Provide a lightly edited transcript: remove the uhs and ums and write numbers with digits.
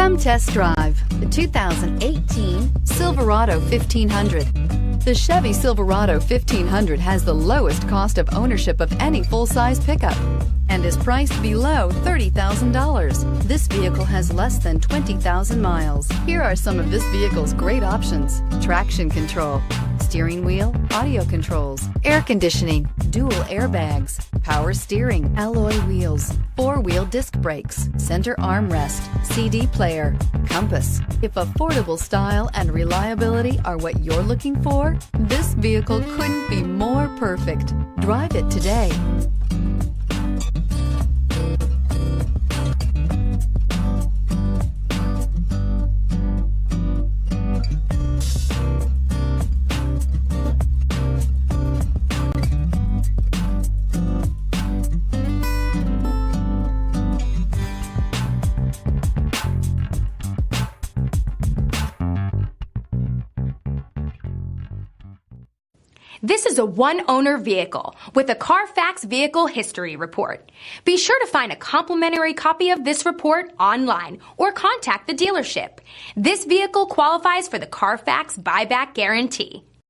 Come test drive the 2018 Silverado 1500. The Chevy Silverado 1500 has the lowest cost of ownership of any full-size pickup and is priced below $30,000. This vehicle has less than 20,000 miles. Here are some of this vehicle's great options: traction control, steering wheel audio controls, air conditioning, dual airbags, power steering, alloy wheels, four-wheel disc brakes, center armrest, CD player, compass. If affordable style and reliability are what you're looking for, this vehicle couldn't be more perfect. Drive it today. This is a one-owner vehicle with a CARFAX Vehicle History Report. Be sure to find a complimentary copy of this report online or contact the dealership. This vehicle qualifies for the CARFAX Buyback Guarantee.